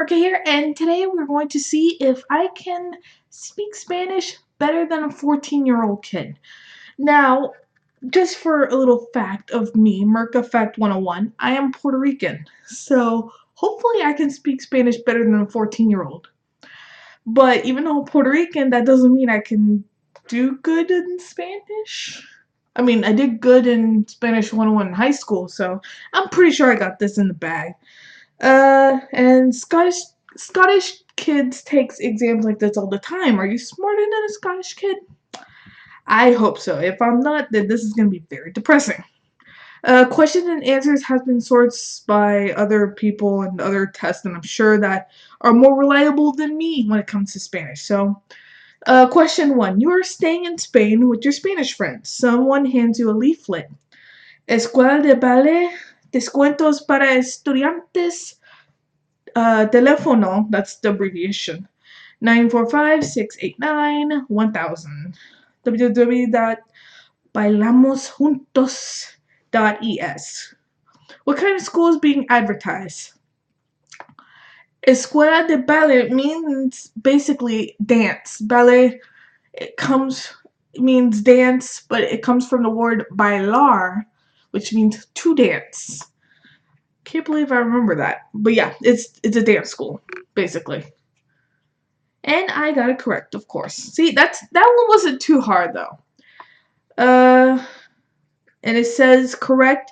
Marca here, and today we're going to see if I can speak Spanish better than a 14-year-old kid. Now, just for a little fact of me, Merca Fact 101, I am Puerto Rican, so hopefully I can speak Spanish better than a 14-year-old. But even though I'm Puerto Rican, that doesn't mean I can do good in Spanish. I mean, I did good in Spanish 101 in high school, so I'm pretty sure I got this in the bag. And Scottish kids takes exams like this all the time. Are you smarter than a Scottish kid? I hope so. If I'm not, then this is going to be very depressing. Questions and answers has been sourced by other people and other tests, and I'm sure that are more reliable than me when it comes to Spanish. So, question 1. You are staying in Spain with your Spanish friends. Someone hands you a leaflet. Escuela de Ballet, descuentos para estudiantes, teléfono, that's the abbreviation, 945-689-1000. www.bailamosjuntos.es. What kind of school is being advertised? Escuela de Ballet means basically dance. Ballet, means dance, but it comes from the word bailar, which means to dance. Can't believe I remember that. But yeah, it's a dance school, basically. And I got it correct, of course. See, that one wasn't too hard though. And it says correct,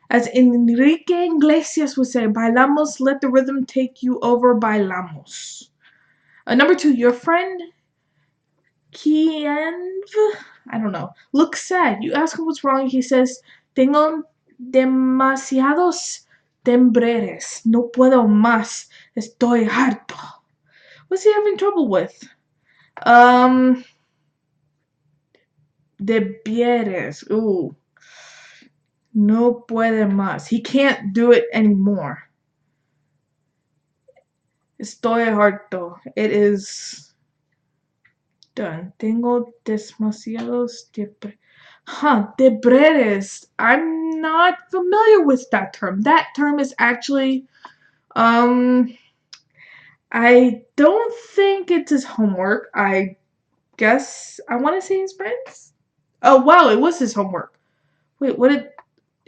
as Enrique Iglesias would say, bailamos, let the rhythm take you over, bailamos. Number 2, your friend Kienv, I don't know, looks sad. You ask him what's wrong, he says, tengo demasiados tembreres, no puedo más, estoy harto. What's he having trouble with? Debieres. Ooh. No puede más. He can't do it anymore. Estoy harto. It is done. Tengo demasiados debreres. I'm not familiar with that term. That term is actually, I don't think it's his homework. I guess I want to say his friends. Oh wow, it was his homework. Wait, what did?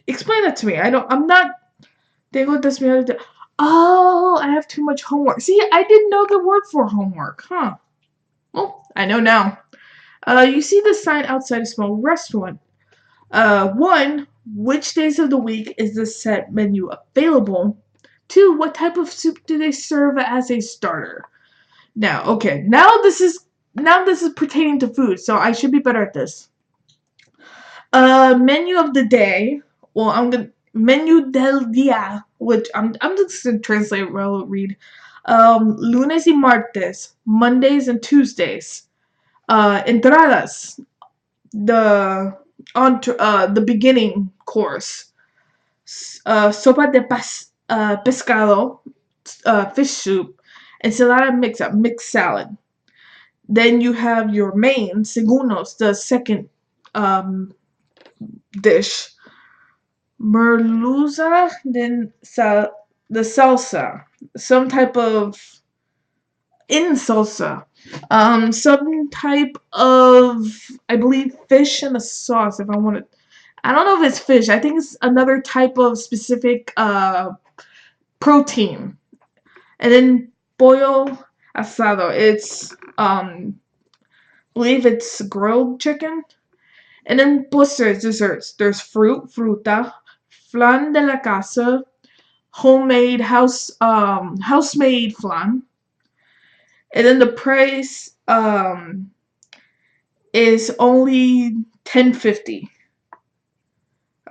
Explain that to me. I'm not. Tengo desmiedo. Oh, I have too much homework. See, I didn't know the word for homework, huh? Well, I know now. You see the sign outside a small restaurant. 1, which days of the week is the set menu available? 2, what type of soup do they serve as a starter? Now, okay, now this is pertaining to food, so I should be better at this. Menu of the day. Well, menu del día, which I'm just gonna translate it while I read. Lunes y martes, Mondays and Tuesdays. Entradas, the beginning course. Sopa de pescado, fish soup. Ensalada mixed salad. Then you have your main, segunos, the second dish. Merluza, then the salsa, some type of salsa, some type of, I believe, fish in a sauce. If I want to, I don't know if it's fish. I think it's another type of specific protein. And then pollo asado. It's I believe it's grilled chicken. And then postres, desserts. There's fruta, flan de la casa, homemade house-made flan. And then the price is only $10.50.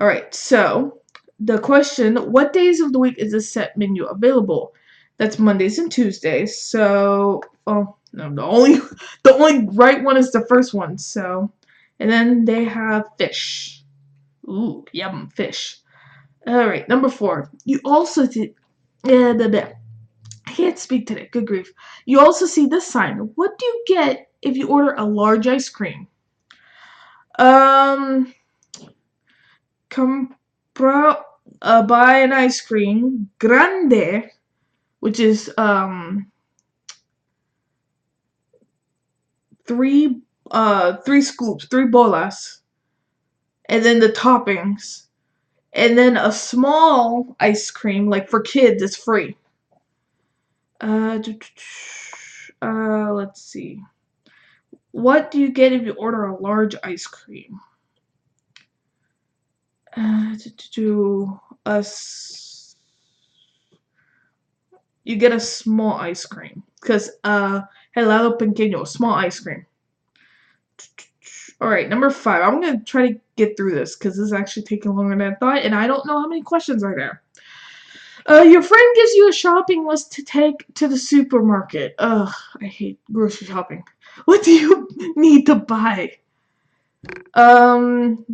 All right, so the question, what days of the week is this set menu available? That's Mondays and Tuesdays. So, oh, no, the only right one is the first one. So, and then they have fish. Ooh, yum, fish. All right, number 4. You also see, I can't speak today. Good grief. You also see this sign. What do you get if you order a large ice cream? Compra, buy an ice cream grande which is three scoops, three bolas, and then the toppings. And then a small ice cream, like for kids, is free. Let's see. What do you get if you order a large ice cream? To us, you get a small ice cream because helado pequeño, small ice cream. All right, number 5. I'm gonna try to get through this because this is actually taking longer than I thought, and I don't know how many questions are there. Your friend gives you a shopping list to take to the supermarket. Ugh, I hate grocery shopping. What do you need to buy? Zumo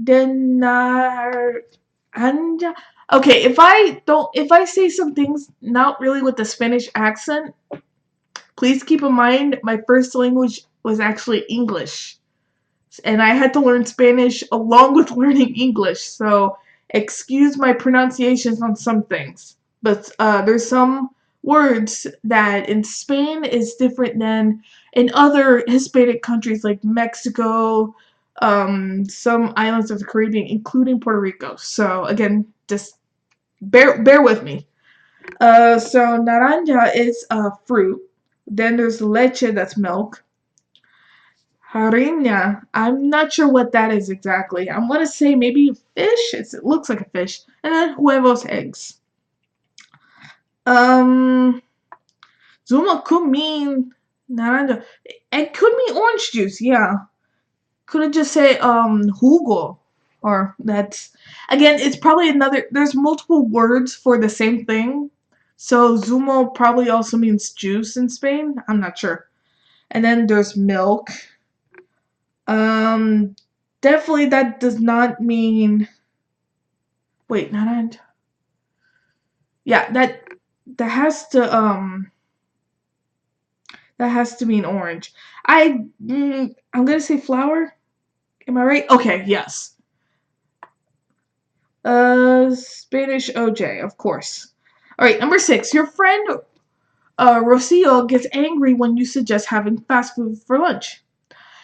de naranja. Okay, if I say some things not really with the Spanish accent, please keep in mind my first language was actually English. And I had to learn Spanish along with learning English, so excuse my pronunciations on some things. But there's some words that in Spain is different than in other Hispanic countries like Mexico, some islands of the Caribbean, including Puerto Rico. So again, just bear with me. So naranja is fruit. Then there's leche, that's milk. Harina. I'm not sure what that is exactly. I'm gonna say maybe fish. It looks like a fish. And then huevos, eggs. Um, Zuma could mean naranja. It could mean orange juice. Yeah. Could it just say jugo? Or that's again. It's probably another. There's multiple words for the same thing. So zumo probably also means juice in Spain. I'm not sure. And then there's milk. Um, Definitely that does not mean. Wait, not. Yeah, that has to that has to mean orange. I'm gonna say flour. Am I right? Okay, yes. Spanish OJ, of course. All right, number 6. Your friend Rocio gets angry when you suggest having fast food for lunch.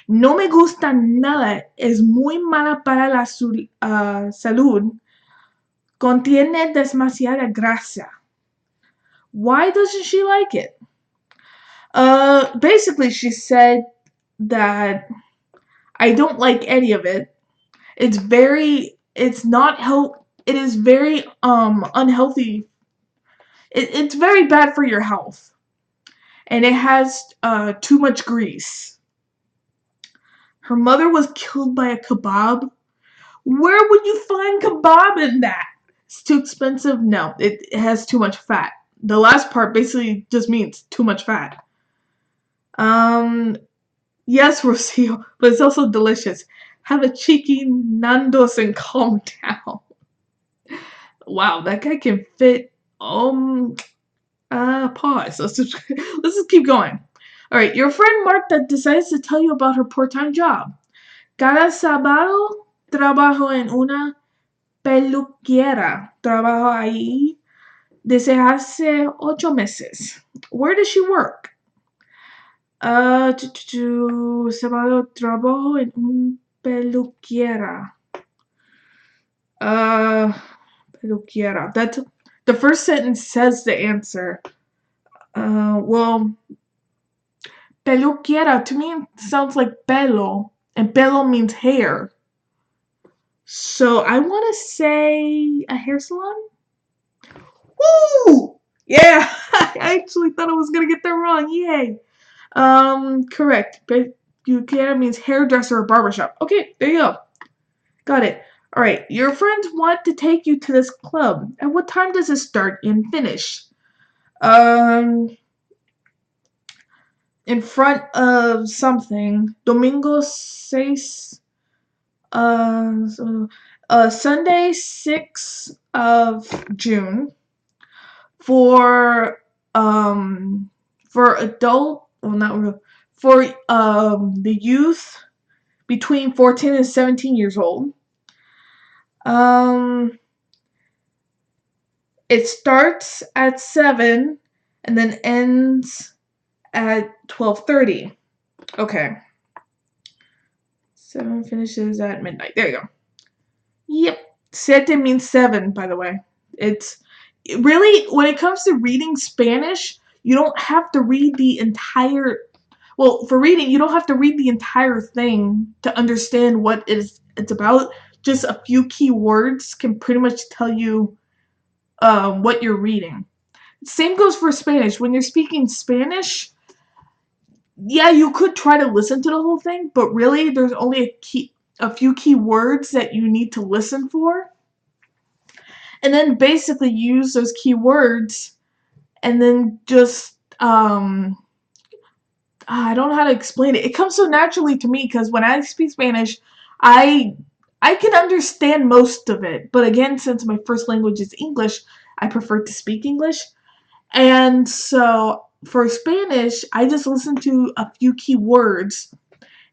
No me gusta nada. Es muy mala para la salud. Contiene demasiada grasa. Why doesn't she like it? Basically, she said that I don't like any of it. It's not help. It is very unhealthy. It's very bad for your health, and it has too much grease. Her mother was killed by a kebab. Where would you find kebab in that? It's too expensive. No, it has too much fat. The last part basically just means too much fat. Um, Yes, Rocio, but it's also delicious. Have a cheeky Nando's and calm down. Wow, that guy can fit. Pause. Let's just keep going. All right, your friend Marta decides to tell you about her part-time job. Cada sábado trabajo en una peluquera. Trabajo ahí desde hace 8 meses. Where does she work? Sábado trabajo en un peluquera. Uh, Peluquera. That's the first sentence says the answer. Well, peluquera to me sounds like pelo, and pelo means hair. So I want to say a hair salon. Woo! Yeah, I actually thought I was gonna get that wrong. Yay! Correct. Peluquera means hairdresser or barbershop. Okay, there you go. Got it. All right. Your friends want to take you to this club. At what time does it start and finish? Um, in front of something. Domingo 6. Sunday 6th of June for adult. Well, not real. For the youth between 14 and 17 years old. Um, It starts at 7 and then ends at 12:30. Okay. 7 finishes at midnight. There you go. Yep. Siete means 7, by the way. It's really, when it comes to reading Spanish, you don't have to read the entire, well, for reading, you don't have to read the entire thing to understand what it's about. Just a few key words can pretty much tell you what you're reading. Same goes for Spanish. When you're speaking Spanish, yeah, you could try to listen to the whole thing, but really there's only a few key words that you need to listen for. And then basically use those key words and then just I don't know how to explain it. It comes so naturally to me because when I speak Spanish, I I can understand most of it. But again, since my first language is English, I prefer to speak English. And so for Spanish, I just listen to a few key words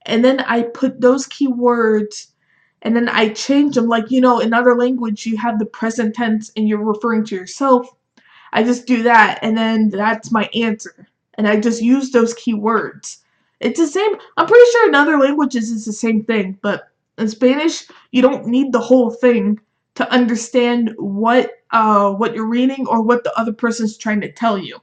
and then I put those key words and then I change them. Like, in other language, you have the present tense and you're referring to yourself. I just do that and then that's my answer. And I just use those key words. It's the same. I'm pretty sure in other languages it's the same thing, but in Spanish, you don't need the whole thing to understand what you're reading or what the other person's trying to tell you.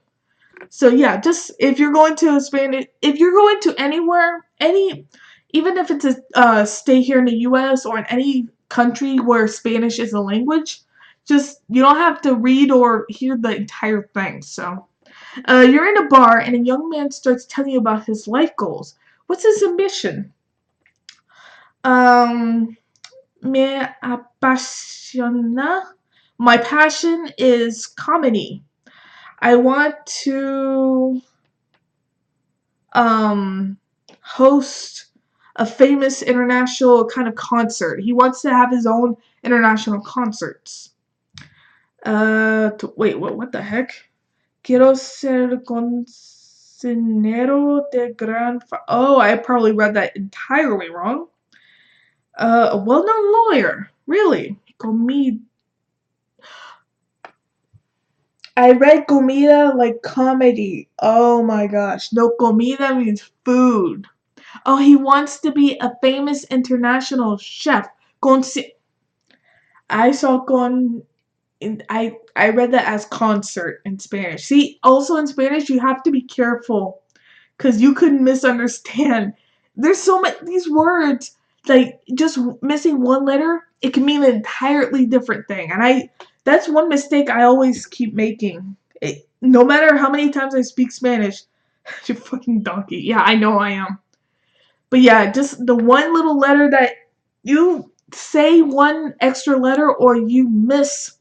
So yeah, just if you're going to Spanish, if you're going to anywhere, even if it's a stay here in the U.S. or in any country where Spanish is a language, just you don't have to read or hear the entire thing. So you're in a bar and a young man starts telling you about his life goals. What's his ambition? Um, me apasiona. My passion is comedy. I want to um, host a famous international kind of concert. He wants to have his own international concerts. Wait, what the heck? Quiero ser cocinero de gran. Oh, I probably read that entirely wrong. A well-known lawyer. Really? I read comida like comedy. Oh my gosh. No, comida means food. Oh, he wants to be a famous international chef. I saw I read that as concert in Spanish. See, also in Spanish you have to be careful because you could misunderstand. There's so many these words, like just missing one letter, it can mean an entirely different thing. And that's one mistake I always keep making. No matter how many times I speak Spanish, you fucking donkey. Yeah, I know I am. But yeah, just the one little letter that you say one extra letter or you miss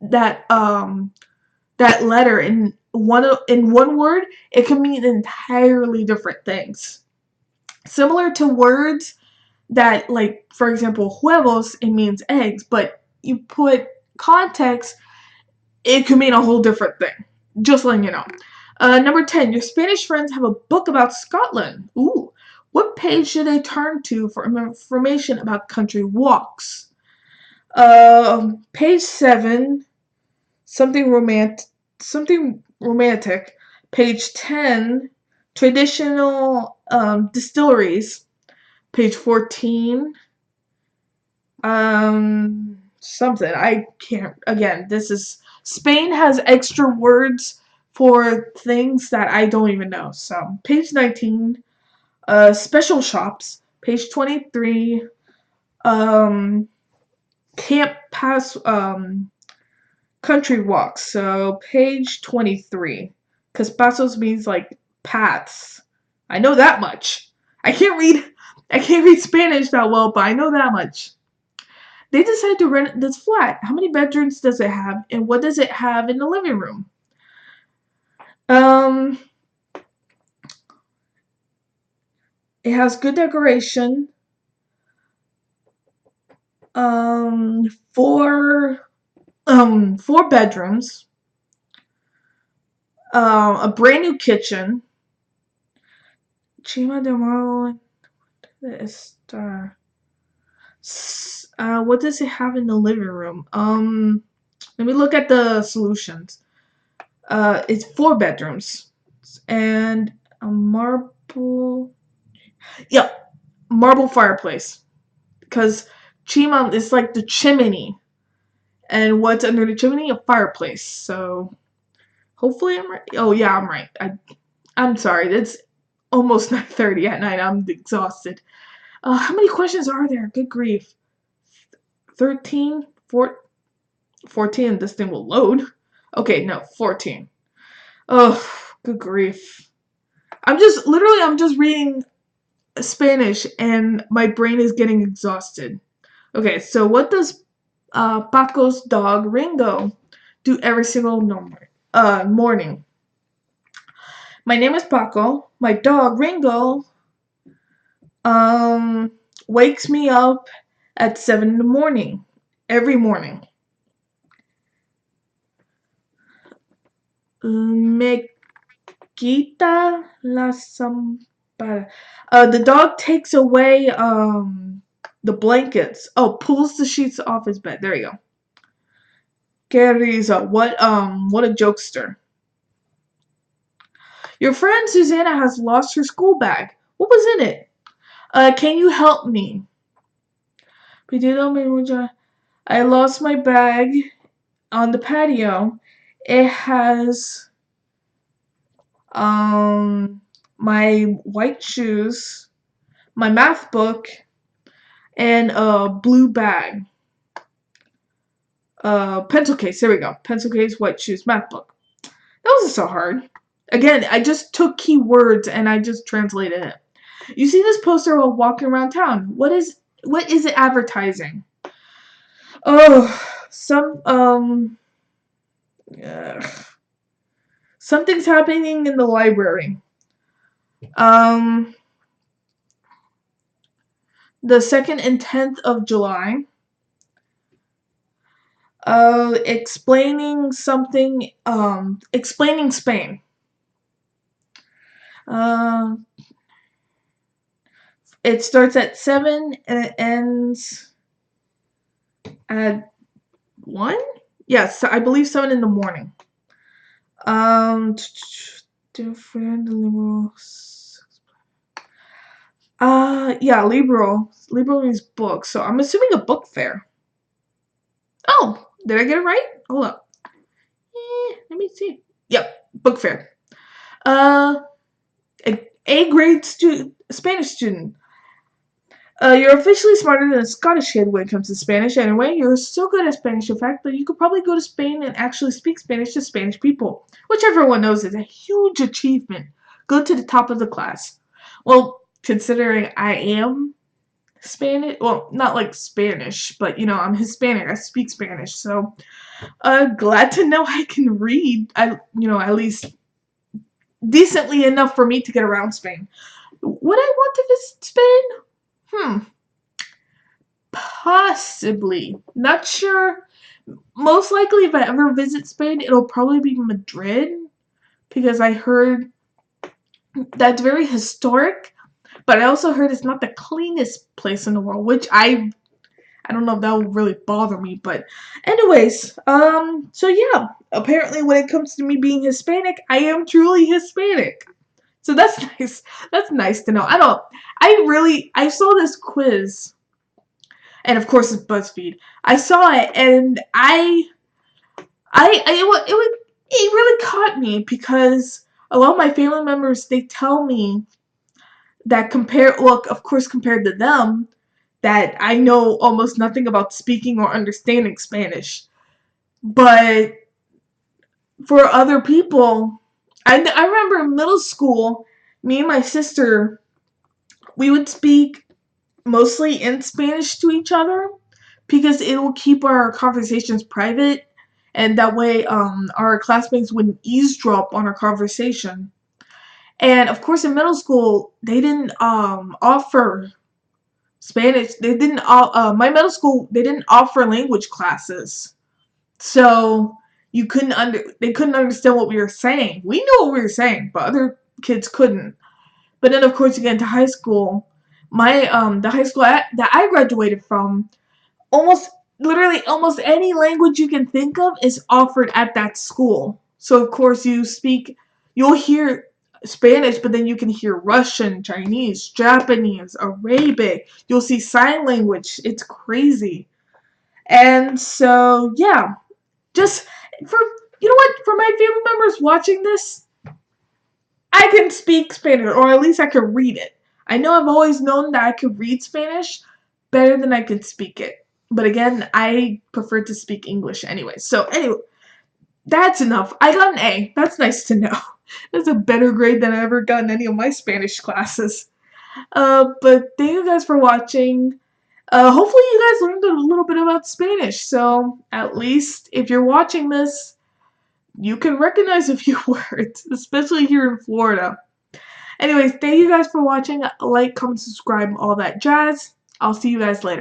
that letter in one word, it can mean entirely different things. Similar to words that, like, for example, huevos, it means eggs, but you put context, it could mean a whole different thing. Just letting you know. Number 10, your Spanish friends have a book about Scotland. Ooh. What page should they turn to for information about country walks? Page 7, something romantic. Page 10, traditional distilleries. Page 14, something. I can't, again, this is, Spain has extra words for things that I don't even know. So, page 19, special shops. Page 23, um, camp pass, country walks. So, page 23, because pasos means like paths. I know that much. I can't read, I can't read Spanish that well, but I know that much. They decided to rent this flat. How many bedrooms does it have, and what does it have in the living room? Um, it has good decoration. Um, four, four bedrooms. A brand new kitchen. Chima de Marvel. What does it have in the living room? Let me look at the solutions. It's 4 bedrooms and a marble. Yep, marble fireplace. Because chimam is like the chimney, and what's under the chimney? A fireplace. So hopefully I'm right. Oh yeah, I'm right. I'm sorry. It's almost 9:30 at night. I'm exhausted. How many questions are there? Good grief. 13, 14. This thing will load. Okay, no, 14. Oh, good grief. I'm just reading Spanish and my brain is getting exhausted. Okay, so what does Paco's dog Ringo do every single morning? My name is Paco. My dog Ringo um wakes me up at 7 in the morning every morning. Me quita la zampara. The dog takes away the blankets. Oh, pulls the sheets off his bed. There you go. Que risa. What a jokester. Your friend Susanna has lost her school bag. What was in it? Can you help me? I lost my bag on the patio. It has my white shoes, my math book, and a blue bag. Pencil case. There we go. Pencil case, white shoes, math book. That wasn't so hard. Again, I just took keywords and I just translated it. You see this poster while walking around town. What is it advertising? Oh, ugh. Something's happening in the library. Um, the 2nd and 10th of July. Explaining something. Explaining Spain. Uh, it starts at 7 and it ends at 1. Yes, I believe 7 in the morning. Different liberals. Yeah, liberal. Liberal means book, so I'm assuming a book fair. Oh, did I get it right? Hold up. Let me see. Yep, book fair. Uh, a grade Spanish student. You're officially smarter than a Scottish kid when it comes to Spanish anyway. You're so good at Spanish, in fact, that you could probably go to Spain and actually speak Spanish to Spanish people, which everyone knows is a huge achievement. Go to the top of the class. Well, considering I am Spanish, well, not like Spanish, but I'm Hispanic. I speak Spanish, so glad to know I can read. At least decently enough for me to get around Spain. Would I want to visit Spain? Possibly. Not sure. Most likely, if I ever visit Spain, it'll probably be Madrid because I heard that's very historic. But I also heard it's not the cleanest place in the world, which I don't know if that would really bother me. But anyways, so yeah, apparently when it comes to me being Hispanic, I am truly Hispanic. So that's nice. That's nice to know. I saw this quiz, and of course it's BuzzFeed. I saw it, and it really caught me because a lot of my family members, they tell me that of course compared to them, that I know almost nothing about speaking or understanding Spanish. But for other people, I remember in middle school, me and my sister, we would speak mostly in Spanish to each other because it will keep our conversations private, and that way our classmates wouldn't eavesdrop on our conversation. And of course in middle school they didn't offer Spanish. They didn't my middle school, they didn't offer language classes. So they couldn't understand what we were saying. We knew what we were saying, but other kids couldn't. But then of course you get into high school. My the high school that I graduated from, almost literally almost any language you can think of is offered at that school. So of course you'll hear Spanish, but then you can hear Russian, Chinese, Japanese, Arabic. You'll see sign language. It's crazy. And so yeah, just for you know what, for my family members watching this, I can speak Spanish, or at least I can read it. I know I've always known that I could read Spanish better than I could speak it. But again, I prefer to speak English anyway. So anyway, that's enough. I got an A. That's nice to know. That's a better grade than I ever got in any of my Spanish classes. But thank you guys for watching. Hopefully you guys learned a little bit about Spanish. So at least if you're watching this, you can recognize a few words, especially here in Florida. Anyways, thank you guys for watching. Like, comment, subscribe, all that jazz. I'll see you guys later.